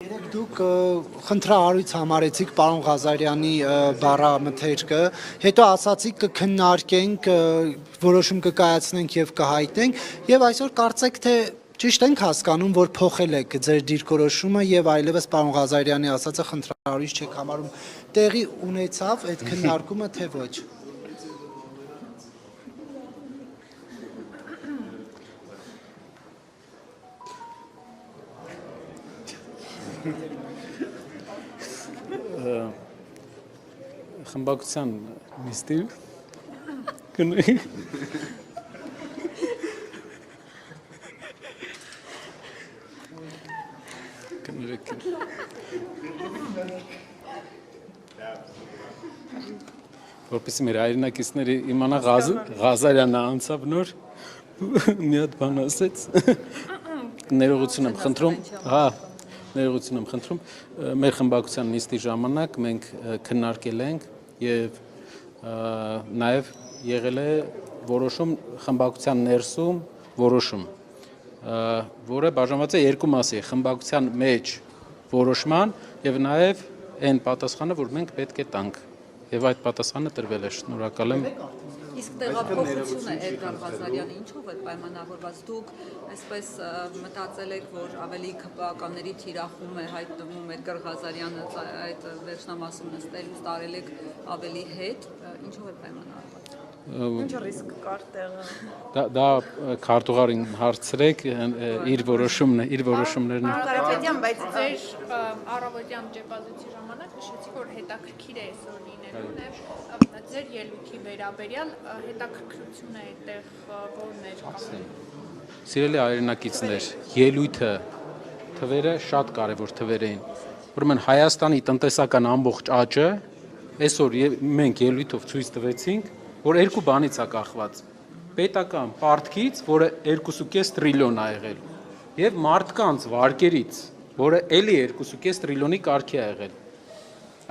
Երեք դուք խնդրահարույց համարեցիք պարոն Ղազարյանի բառամթերքը, հետո ասացիք կքննարկենք, որոշում կկայացնենք եւ կհայտնենք, եւ այսօր կարծեք թե ճիշտ ենք հասկանում, որ փոխել եք ձեր դիրքորոշումը եւ այլևս պարոն Ղազարյանի ասածը խնդրահարույց չեք համարում, տեղի ունեցավ այդ քննարկումը թե ոչ։ Խմբակցության նիստի որպեսզի մեր հայրենակիցները իմանա Ղազարյանը անցավ նոր մի հատ բան ասեց ներողություն եմ խնդրում ներողություն եմ խնդրում մեր խմբակցության նիստի ժամանակ մենք քննարկել ենք եւ նաեւ եղել է որոշում խմբակցության ներսում որոշում որը բաժանված է երկու մասի խմբակցության մեջ որոշման եւ նաեւ այն պատասխանը որ մենք պետք է տանք եւ այդ պատասխանը տրվել է շնորհակալ եմ Իսկ տեղափոխությունը Էդգար Ղազարյանը ինչով է պայմանավորված դուք այսպես մտածել եք որ ավելի քպականների թիրախում է հայտնվում Էդգար Ղազարյանը այդ վերջնամասում նստելուց տարել եք ավելի հետ ինչով է պայմանավորված Ինչ ռիսկ կար տեղը դա քարտուղարին հարցրեք իր որոշումներն Կարապետյան բայց ձեր առավոտյան ճեպազույցի ժամանակ նշեցիք որ հետաքրքիր է այսօր լինելու նաև ձեր ելույթի վերաբերյալ հետաքրքրությունը այդտեղ որն էր Սիրելի հայրենակիցներ ելույթը թվերը շատ կարևոր թվեր էին ուրեմն Հայաստանի տնտեսական ամբողջ աճը այսօր մենք ելույթով ցույց տվեցինք որ երկու բանից է կախված պետական պարտքից որը 2.5 տրիլիոն է եղել եւ մարդկանց վարկերից որը էլի 2.5 տրիլիոնի կարգի է եղել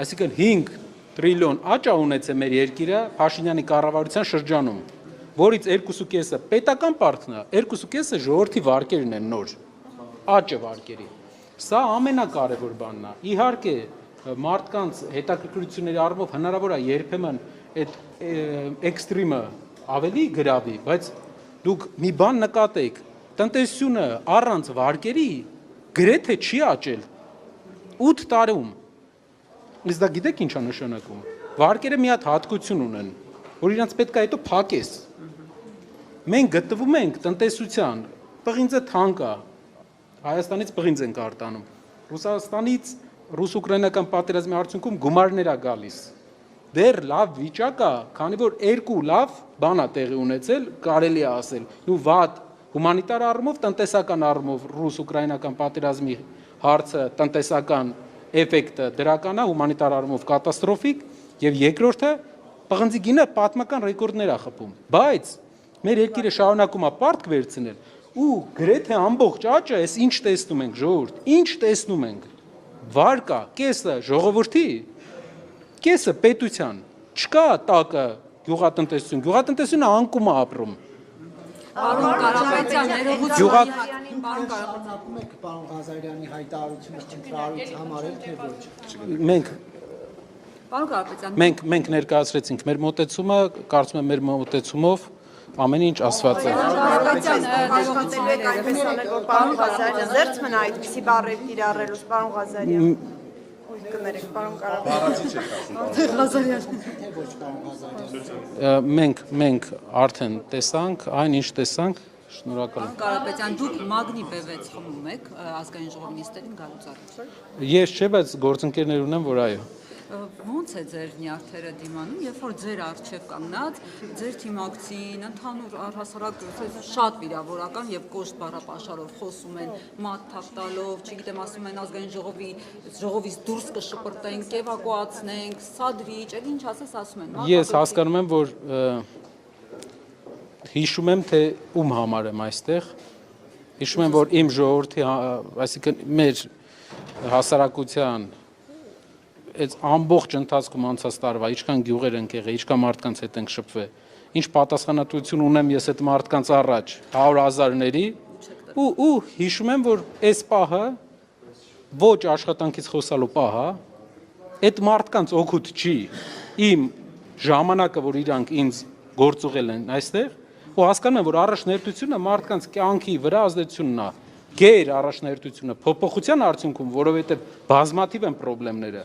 այսինքն 5 տրիլիոն աճ է ունեցել մեր երկիրը Փաշինյանի կառավարության շրջանում որից 2.5-ը պետական պարտքն է 2.5-ը ժողովրդի վարկերն են նոր աճը վարկերի սա ամենակարևոր բանն է իհարկե մարդկանց հետաքրքրությունների առումով հնարավոր է երբեմն այդ էքստրեմը ավելի գրավի, բայց դուք մի բան նկատեք, տնտեսությունը առանց վարկերի գրեթե չի աճել 8 տարում։ Իսկ դա գիտեք ինչ է նշանակում։ Վարկերը մի հատ հատկություն ունեն, որ իրանց պետք է հետո փակես։ Մենք գտնվում ենք տնտեսության, պղինձը թանկ է, Հայաստանից պղինձ ենք արտանում, Ռուսաստանից ռուս-ուկրաինական պատերազմի արդյունքում գումարներ է գալիս։ Դեռ լավ վիճակ է, քանի որ երկու լավ բան է տեղի ունեցել, կարելի է ասել։ Ու վատ հումանիտար առումով, տնտեսական առումով ռուս-ուկրաինական պատերազմի հարցը, տնտեսական էֆեկտը դրական է, հումանիտար առումով կատաստրոֆիկ, եւ երկրորդը պղնձի գինը պատմական ռեկորդներ է խփում։ Բայց մեր երկիրը շարունակում է պարտք վերցնել ու գրեթե ամբողջ աճը էս ինչ տեսնում ենք ժողովուրդ, ինչ տեսնում ենք։ Վարկա, կեսը ժողովրդի Կեսը պետության, չկա տակը գյուղատնտեսությունը անկում է ապրում։ Պարոն Կարապետյան, ներողություն Պարոն Կարապետյան, եք պարոն Ղազարյանի հայտարարությունը խնդրահարույց համարել թե ոչ։ Պարոն Կարապետյան, Մենք ներկայացրեցինք մեր մոտեցումը, կարծում եմ մեր մոտեցումով ամեն ինչ ասված է։ Կարապետյան աշխատելու եք այնպես անել որ պարոն Ղազարյանը զերծ մնա այդպիսի բառեր կիրառելուց պարոն Ղազարյան կներեք պարոն Մենք արդեն տեսանք, այն ինչ տեսանք, շնորհակալ եմ։ Պարոն Կարապետյան, դուք Մագնի B6 խմում եք ազգային ժողովի նիստերին գալուց առաջ։ Ես չէ, բայց գործընկերներ ունեմ, որ այո։ Ոնց է ձեր նյարդերը դիմանում, երբ որ ձեր առջև կանգնած, ձեր թիմակցին, ընդհանուր առհասարակ շատ վիրավորական եւ կոշտ բառապաշարով խոսում են, մատ թափտալով, չգիտեմ, ասում են ազգային ժողովից դուրս կշպրտենք, էվակուացնենք, սադրիչ, այլ ինչ ասես ասում են։ Ես հասկանում եմ, որ հիշում եմ, թե ում համար եմ այստեղ։ Հիշում եմ, որ իմ ժողովրդի, այսինքն մեր հասարակության Այս ամբողջ ընթացքում անցած տարվա ինչքան գյուղեր ենք եղել, ինչքան մարդկանց հետ ենք շփվել, ինչ պատասխանատվություն ունեմ ես այդ մարդկանց առաջ 100,000-ների ու հիշում եմ որ այս պահը ոչ աշխատանքից խոսալու պահա, այդ մարդկանց օգուտ չի իմ ժամանակը, որ իրանք ինձ գործուղել են այստեղ, ու հասկանում եմ, որ առաջնահերթությունը մարդկանց կյանքի վրա ազդեցությունն է, գեր առաջնահերթությունը փոփոխության արդյունքում, որովհետև բազմաթիվ են խնդիրները։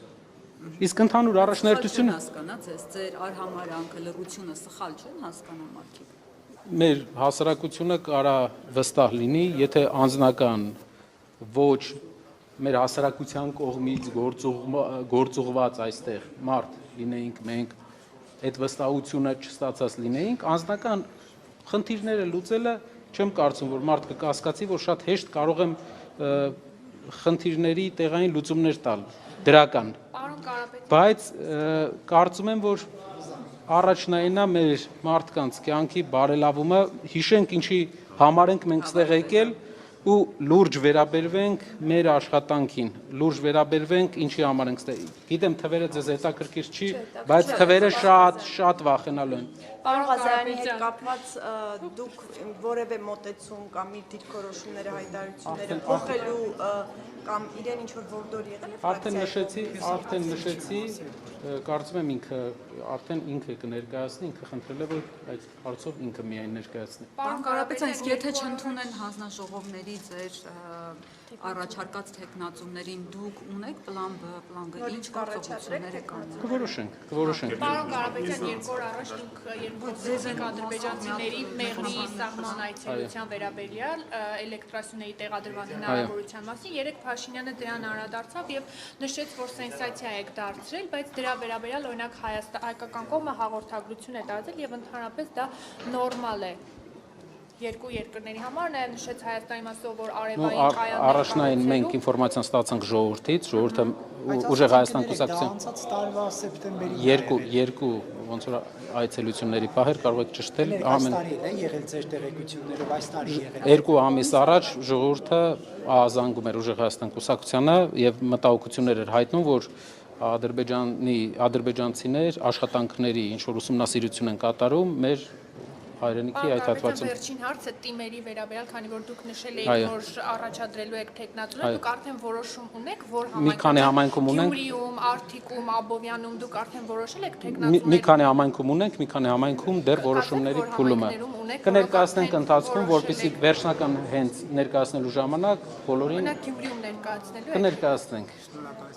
Իսկ ընդհանուր առաջնահերթությունը հասկանաց, ձեր արհամարանքը, լռությունը սխալ չեն հասկանում մարդիկ։ մեր հասարակությունը կարա վստահ լինի, եթե անձնական ոչ մեր հասարակության կողմից գործուղված այստեղ մարդ լինեինք մենք, այդ վստահությունը չստացած լինեինք, անձնական խնդիրները լուծելը չեմ կարծում, որ մարդ կկասկածի, որ շատ հեշտ կարող եմ խնդիրների տեղային լուծումներ տալ, դրական։ Պարոն Կարապետյան, Բայց կարծում եմ, որ առաջնայինա մեր մարդկանց կյանքի բարելավումը, հիշենք ինչի համար ենք մենք ստեղ եկել ու լուրջ վերաբերվենք մեր աշխատանքին, լուրջ վերաբերվենք ինչի համար ենք ստեղ։ Գիտեմ թվերը ձեզ հետաքրքիր չի, բայց թվերը շատ վախենալու են։ Պարոն Ղազարյանի հետ կապված դուք որևէ մոտեցում կամ իր դիրքորոշումները, հայտարարությունները փոխելու կամ իրեն ինչ-որ որդոր եղել է Արդեն նշեցի, կարծում եմ ինքը կներկայացնի, ինքը խնդրել է, որ այդ հարցով ինքը միայն ներկայացնի։ Պարոն Կարապետյան, իսկ եթե չընդունեն հանձնաժողովների ձեր առաջարկած թեկնածուներին, դուք ունեք պլան B, պլան G, ինչ գործողություններ եք անում։ Կորոշենք։ Պարոն Կարապետյան, 2 օր առաջ ինք ադրբեջանցիների մեղրի սահման այցելության վերաբերյալ էլեկտրասյուների տեղադրման հնարավորության մասին երեք Փաշինյանը դրան անդրադարձավ եւ նշեց, որ սենսացիա եք դարձրել, բայց դրա վերաբերյալ օրինակ հայկական կողմը հաղորդագրություն է տարածել եւ ընդհանրապես դա նորմալ է երկու երկրների համար, նաեւ նշեց Հայաստանի մասով, որ արևային կայաններ Առաջնային մենք ինֆորմացիան ստացանք ժողովրդից, ժողովուրդը ուժեղ Հայաստան կուսակցության անցած տարվա սեպտեմբերի երկու ոնց որ այցելությունների պահեր կարող եք ճշտել ամեն տարի է եղել ձեր տեղեկություններով այս տարի եղել։ երկու ամիս առաջ ժողովուրդը ահազանգում էր ուժեղ Հայաստան կուսակցությանը եւ մտահոգություններ էր հայտնում, որ ադրբեջանցիներ աշխատանքների ինչ որ ուսումնասիրություն են կատարում մեր հայրենիքի այդ հատվածում։ Վերջին հարցը թիմերի վերաբերյալ, քանի որ դուք նշել եք, որ առաջադրելու եք թեկնածուներ, դուք արդեն որոշում ունեք, որ Մի քանի համայնքում ունենք։ Գյումրիում, Արթիկում, Աբովյանում դուք արդեն որոշել եք թեկնածուներ։ Մի քանի համայնքում ունենք, մի քանի համայնքում դեռ որոշումների փուլում է։ Կներկայացնենք ընթացքում, որպեսզի վերջնական հենց ներկայացնելու ժամանակ բոլորին Գյումրիում ներկայացնելու եք։ կներկայացնենք։